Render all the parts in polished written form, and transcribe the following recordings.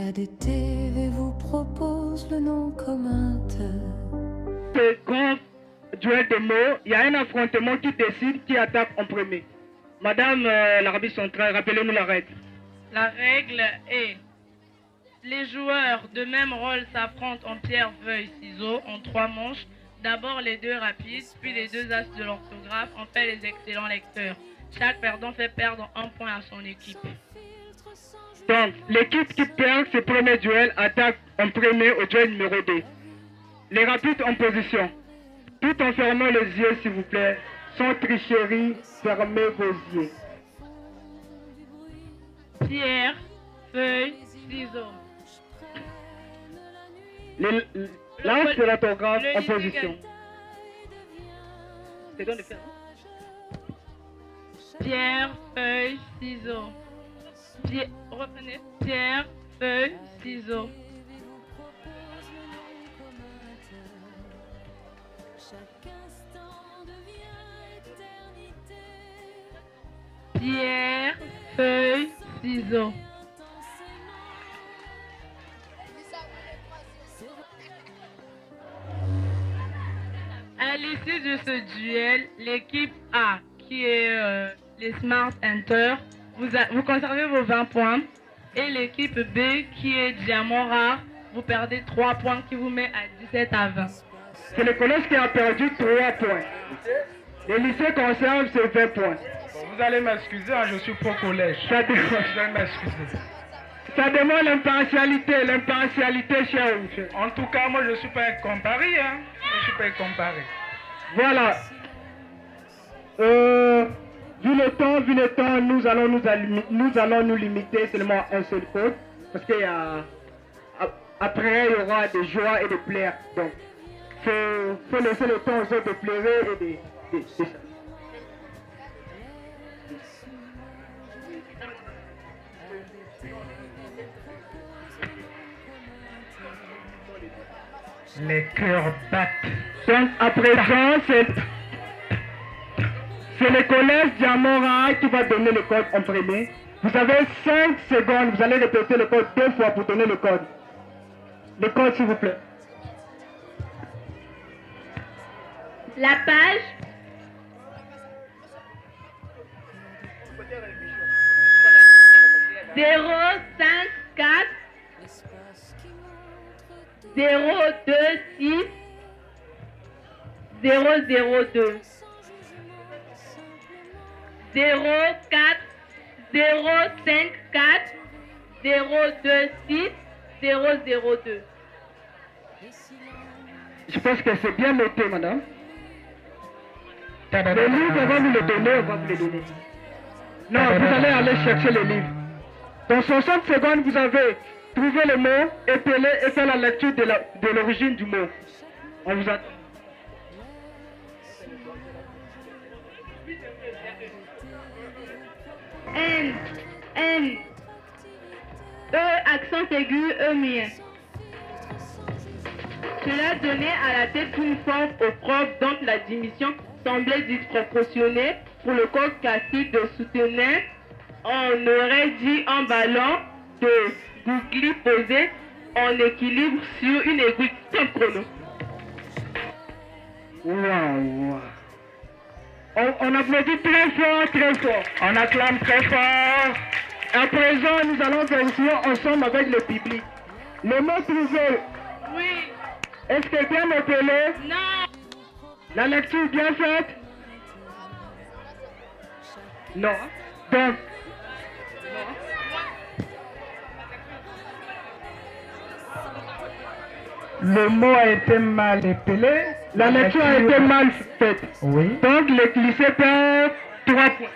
ADTV vous propose le nom commun de... Le grand duel de mots, il y a un affrontement qui décide qui attaque en premier. Madame l'Arabie centrale, rappelez-nous la règle. La règle est: les joueurs de même rôle s'affrontent en pierre, feuille, ciseaux en 3 manches. D'abord les 2 rapides, puis les 2 as de l'orthographe. En fait les excellents lecteurs. Chaque perdant fait perdre 1 point à son équipe. Donc, l'équipe qui perd ce premier duel attaque en premier au duel numéro 2. Les rapides en position. Tout en fermant les yeux, s'il vous plaît. Sans tricherie, fermez vos yeux. Pierre, feuille, ciseaux. L'as de l'orthographe en position. C'est donc de faire. Pierre, feuille, ciseaux. Reprenez. Pierre, feuille, ciseaux. Pierre, feuille, ciseaux. À l'issue de ce duel, l'équipe A, qui est les Smart Enter, vous conservez vos 20 points. Et l'équipe B, qui est Diamant Rare, vous perdez 3 points qui vous met à 17 à 20. C'est le collège qui a perdu 3 points. Le lycée conserve ses 20 points. Vous allez m'excuser, hein, je suis pro collège. Ça demande, Je vais m'excuser. ça demande l'impartialité, cher. En tout cas, moi je ne suis pas un comparé. Hein. Je ne suis pas un comparé. Voilà. Vu le temps, nous allons nous limiter seulement à un seul code. Parce qu'il y a... Après, il y aura des joies et des plaies. Donc, faut laisser le temps aux autres de pleurer et de... Les cœurs battent. Donc, à présent, c'est le collège Diamant Rare qui va donner le code en premier. Vous avez 5 secondes, vous allez répéter le code 2 fois pour donner le code. Le code, s'il vous plaît. La page. Zéro, 5, 4, 0, 2, 6, 0, 0, 2. 0, 4, 0, 5, 4, 0, 2, 6, 0, 0, 2. Je pense que c'est bien noté, madame. Le livre, on va vous le donner, Non, vous allez aller chercher le livre. Dans 60 secondes, vous avez trouvé le mot, épelé et fait la lecture de l'origine du mot. On vous attend. N, E, accent aigu, E mien. Cela donnait à la tête une forme au prof dont la diminution semblait disproportionnée. Pour le corps classique de soutenir, on aurait dit un ballon de googly posé en équilibre sur une aiguille. Top chrono. Wow. On applaudit très fort, très fort. On acclame très fort. À présent, nous allons vérifier ensemble avec le public. Le mot trouvé, Oui. est-ce que bien appelé? Non. La lecture bien faite? Non. Donc, Le mot a été mal épelé. la lecture a été mal faite. Oui. Donc, le lycée perd 3 points.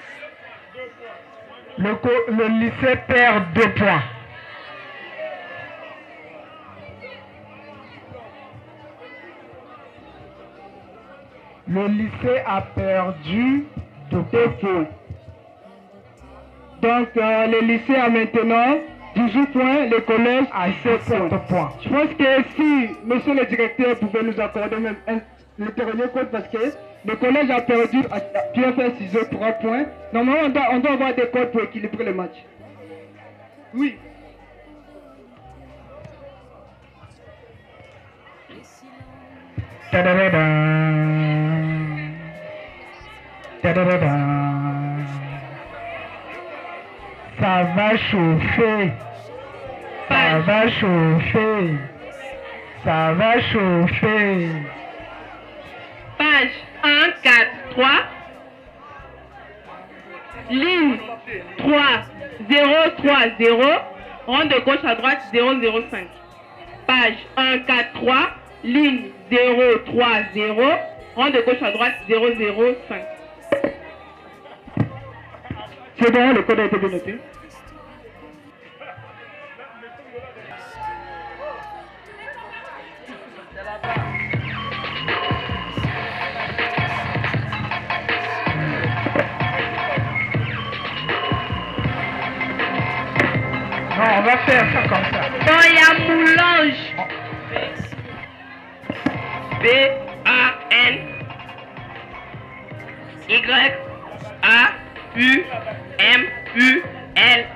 Le lycée perd 2 points. Le lycée a perdu 2 points. Donc, le lycée a maintenant 18 points, le collège a 7 points. Je pense que si monsieur le directeur pouvait nous accorder même le dernier code, parce que le collège a perdu, a bien fait 6 3 points. Normalement, on doit avoir des codes pour équilibrer le match. Oui. Tadadadam. Tadadadam. Ça va chauffer. Ça va chauffer. Ça va chauffer. Page 1, 4, 3. Ligne 3, 0, 3, 0. Rang de gauche à droite, 0, 0, 5. Page 1, 4, 3. Ligne 0, 3, 0. Rang de gauche à droite, 0, 0, 5. C'est bon, le code a été bien noté. Non, on va faire ça comme ça. Bon, il y a moulange. B-A-N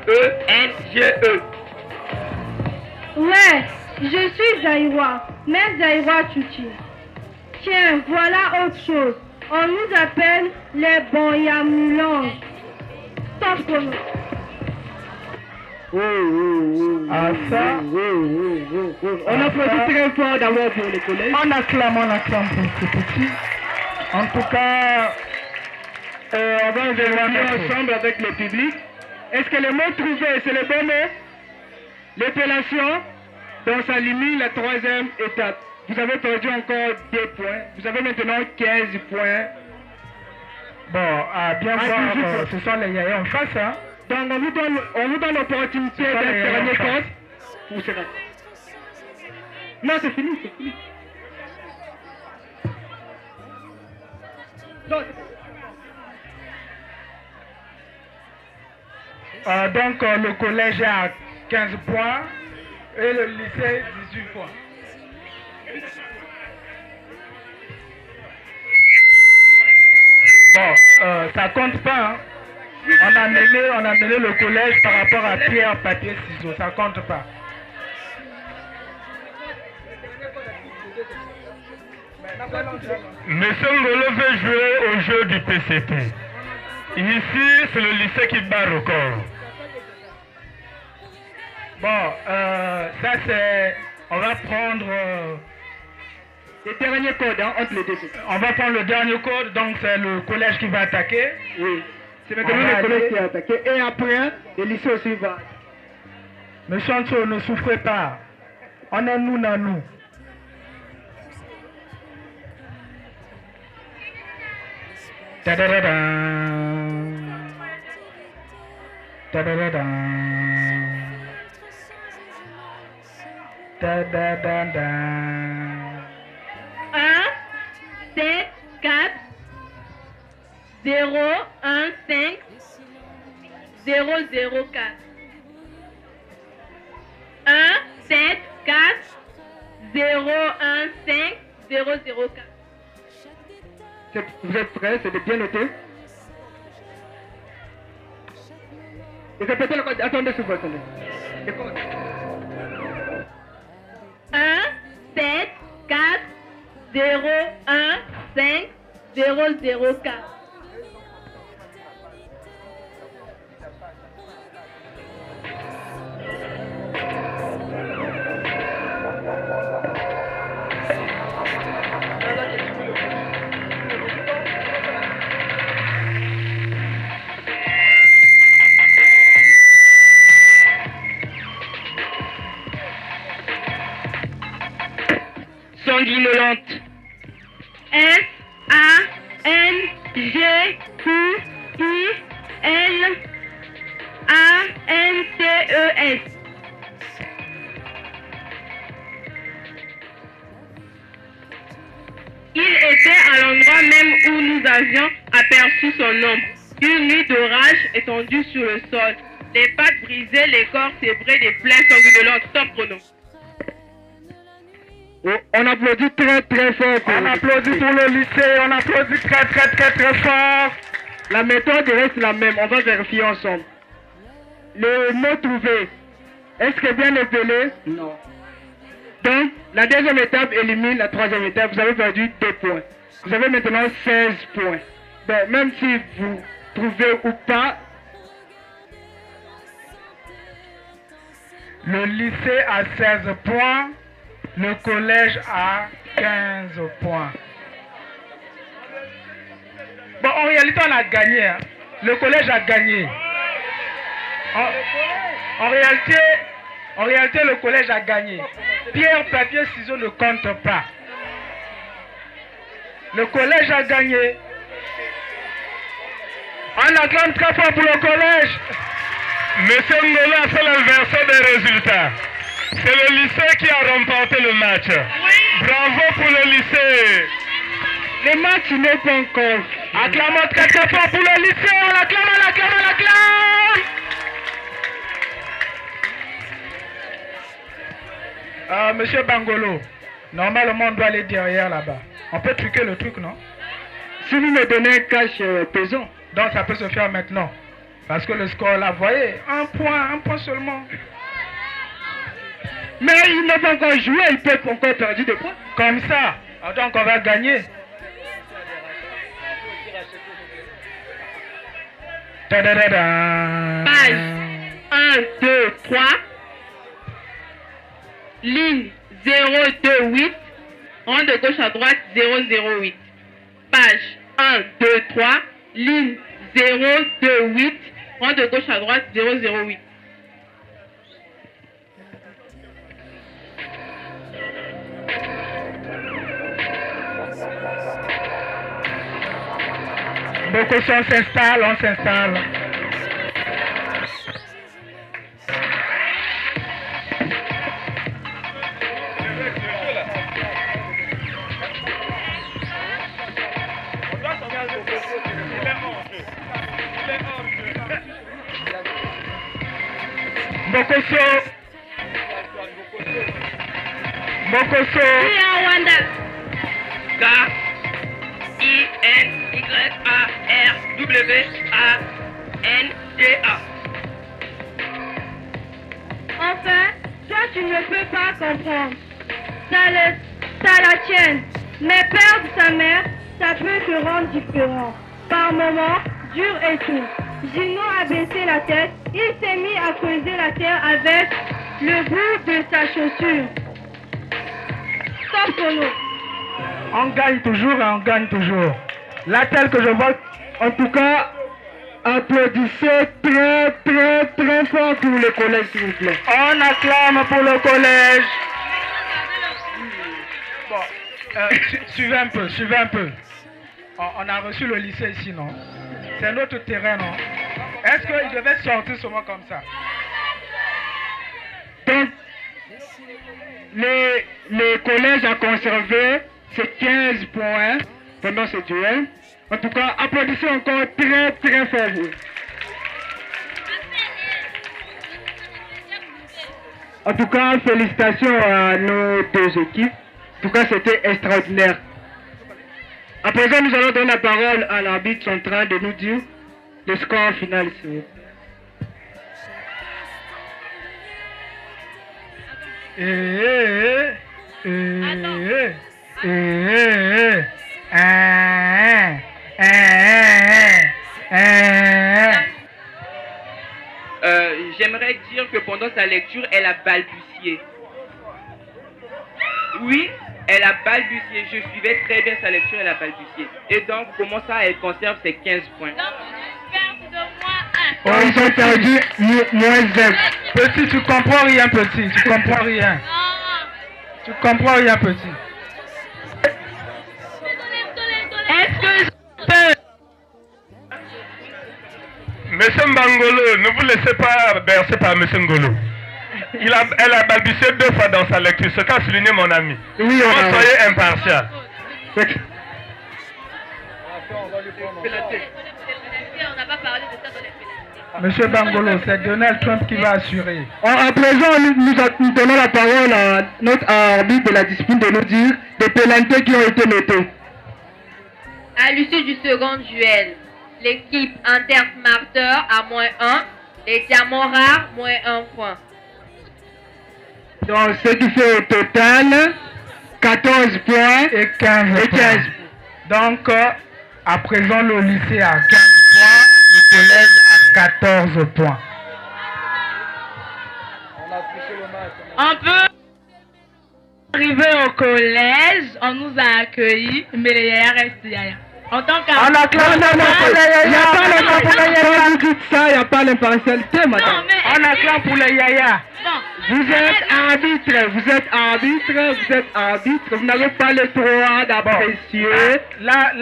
Y-A-U-M-U-L-E-N-G-E. Ouais, je suis Zaïwa, mère Zaïwa Tuti. Tiens, voilà autre chose. On nous appelle les Bonyamoulanges. Top chrono. Ah, ça. On applaudit très fort d'abord pour le collège. On acclame pour ce petit. En tout cas, On va vérifier ensemble avec le public. Est-ce que les mots trouvés, c'est le bon mot? L'épellation, dans sa limite, la troisième étape. Vous avez perdu encore 2 points. Vous avez maintenant 15 points. bon, à bien voir, 18 points. ce sont les yaya en face, hein. Donc on vous donne l'opportunité C'est pas d'un les dernier enfants. code. Ou c'est vrai? Non, c'est fini, c'est fini. Non, Donc, le collège est à 15 points et le lycée 18 points. Bon, ça compte pas, hein. On a mêlé le collège par rapport à pierre, papier, ciseaux. Ça compte pas. Monsieur Ngolo veut jouer au jeu du PCT. Ici, c'est le lycée qui bat record. Bon, ça c'est... On va prendre... le dernier code hein, entre les deux. on va prendre le dernier code, donc c'est le collège qui va attaquer. Oui. C'est On maintenant va le collège aller- qui est attaqué. Et après, le lycée aussi va. Monsieur Anso, ne souffrez pas. On est nous dans nous. Tadadadam. Tadadadam. Tadadadam. 1, 7, 4, 0, 1, 5, 0, 0, 4. 1, 7, 4, 0, 1, 5, 0, 0, 4. Vous êtes prêts? C'est bien noté. Et répétez le code. Attendez, s'il vous plaît. Attendez. Le code. 1, 7, 4, 0, 1, 5, 0, 0, 4. Sanguinolente. S-A-N-G-U-I-L-A-N-T-E-S. Il était à l'endroit même où nous avions aperçu son ombre. Une nuit d'orage étendue sur le sol. Les pattes brisées, les corps sébrés, des plaies sanguinolentes. Top chrono. On applaudit très très fort. Pour On applaudit pour le lycée, on applaudit très fort. La méthode reste la même. On va vérifier ensemble. Le mot trouvé. Est-ce que bien épelé? Non. Donc, la deuxième étape élimine la troisième étape. Vous avez perdu 2 points. Vous avez maintenant 16 points. Donc, même si vous trouvez ou pas, Le lycée a 16 points, le collège a 15 points. Bon, en réalité, on a gagné. Hein. Le collège a gagné. En réalité, le collège a gagné. Pierre, papier, ciseaux ne compte pas. Le collège a gagné. On acclame 3 fois pour le collège. Monsieur Ngolo a fait l'inversion des résultats. C'est le lycée qui a remporté le match. Bravo pour le lycée. le match n'est pas encore. Acclamons 4 fois pour le lycée. On l'acclame, on l'acclame, on l'acclame. Monsieur Bangolo, normalement on doit aller derrière là-bas. On peut truquer le truc, non? Si vous me donnez un cash pesant. Donc ça peut se faire maintenant. Parce que le score là, vous voyez, un point seulement. Mais il n'a pas encore joué, il peut encore perdre des points. Comme ça, donc on va gagner. Page 1, 2, 3. Ligne 028. Rang de gauche à droite 008. Page 1, 2, 3. Ligne 028. Rang de gauche à droite 008. Beaucoup on s'installe. Bokoso. Rwanda. K-I-N-Y-A-R-W-A-N-D-A. Enfin, toi tu ne peux pas comprendre. Ça la tienne. Mais perdre sa mère, ça peut te rendre différent. Par moments, dur et tout. Gino a baissé la tête. Il s'est mis à creuser la terre avec le bout de sa chaussure. Stop solo. On gagne toujours et on gagne toujours. Là, tel que je vois, En tout cas, applaudissez très fort pour le collège, s'il vous plaît. on acclame pour le collège. Bon, suivez un peu. On a reçu le lycée ici, non? C'est notre terrain, non? Est-ce qu'il devait sortir seulement comme ça? Donc, le collège a conservé ses 15 points pendant ce duel. En tout cas, applaudissez encore très fort. En tout cas, félicitations à nos deux équipes. En tout cas, c'était extraordinaire. À présent, nous allons donner la parole à l'arbitre central de nous dire le score final ici. J'aimerais dire que pendant sa lecture, elle a balbutié. Oui, elle a balbutié. Je suivais très bien sa lecture, elle a balbutié. Et donc, comment ça, elle conserve ses 15 points. Ils ont perdu moins 1. Petit, tu comprends rien, petit. Tu comprends rien, petit. Est-ce que je peux... Monsieur Mbangolo, ne vous laissez pas bercer par Monsieur Ngolo. Elle a balbutié 2 fois dans sa lecture, ce qu'a souligné mon ami. Oui, Soyez impartial. On n'a pas parlé de ça dans les pénalités. Monsieur Bangolo, c'est Donald Trump qui va assurer. À présent, nous donnons la parole à notre arbitre de la discipline de nous dire des pénalités qui ont été notées. À l'issue du second duel, l'équipe Intersmarter a -1, les diamants rares -1 point. Donc, ce qui fait au total 14 points et 15 et 15 points. Donc, à présent, le lycée a 15 points, le collège a 14 points. On peut arriver au collège, on nous a accueillis, mais les yaya restent yaya. En tant On acclame, non, il n'y a pas l'impartialité. Quand vous dites ça, il n'y a pas l'impartialité, madame. On acclame pour les yaya. Vous êtes arbitre, vous n'avez pas le droit d'apprécier. Là,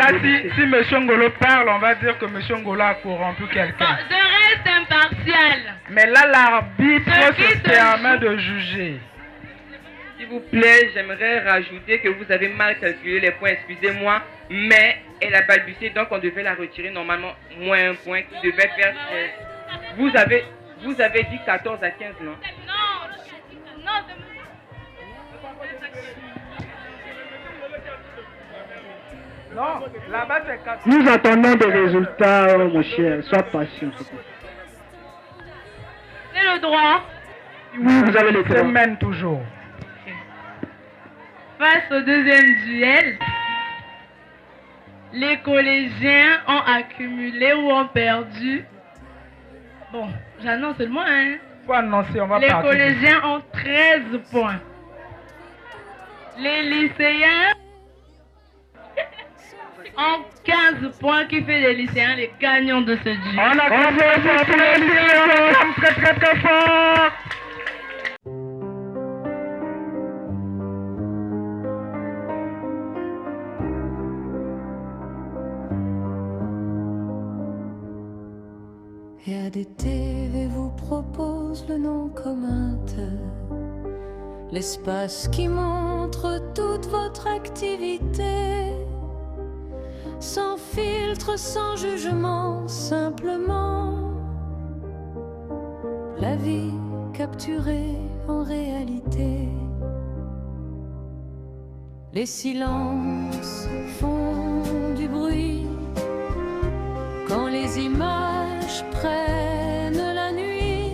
si M. Ngolo parle, on va dire que M. Ngolo a corrompu quelqu'un. Je reste impartial. Mais là, l'arbitre se permet de juger. S'il vous plaît, j'aimerais rajouter que vous avez mal calculé les points, excusez-moi, mais elle a balbutié, donc on devait la retirer normalement moins un point qui devait faire 13. Vous avez dit 14 à 15, non? Non, là-bas c'est 4. Nous attendons des résultats, mon cher. Sois patient. C'est le droit. Oui, vous avez le droit. Se mène toujours. Face au deuxième duel, les collégiens ont accumulé ou ont perdu. Bon, j'annonce seulement, hein. Faut annoncer, on va Les partir. collégiens ont 13 points. Les lycéens ont 15 points, qui fait les lycéens les gagnants de ce duel. On acclame pour les lycéens, très très très fort. Et ADTV vous propose le nom commun de l'espace qui montre toute votre activité. Sans filtre, sans jugement, simplement la vie capturée en réalité. Les silences font du bruit quand les images prennent la nuit.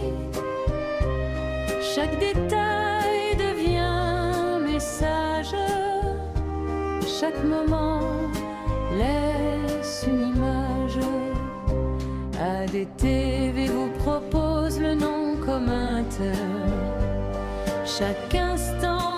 Chaque détail devient message. Chaque moment laisse une image. ADTV vous propose le nom commun. Chaque instant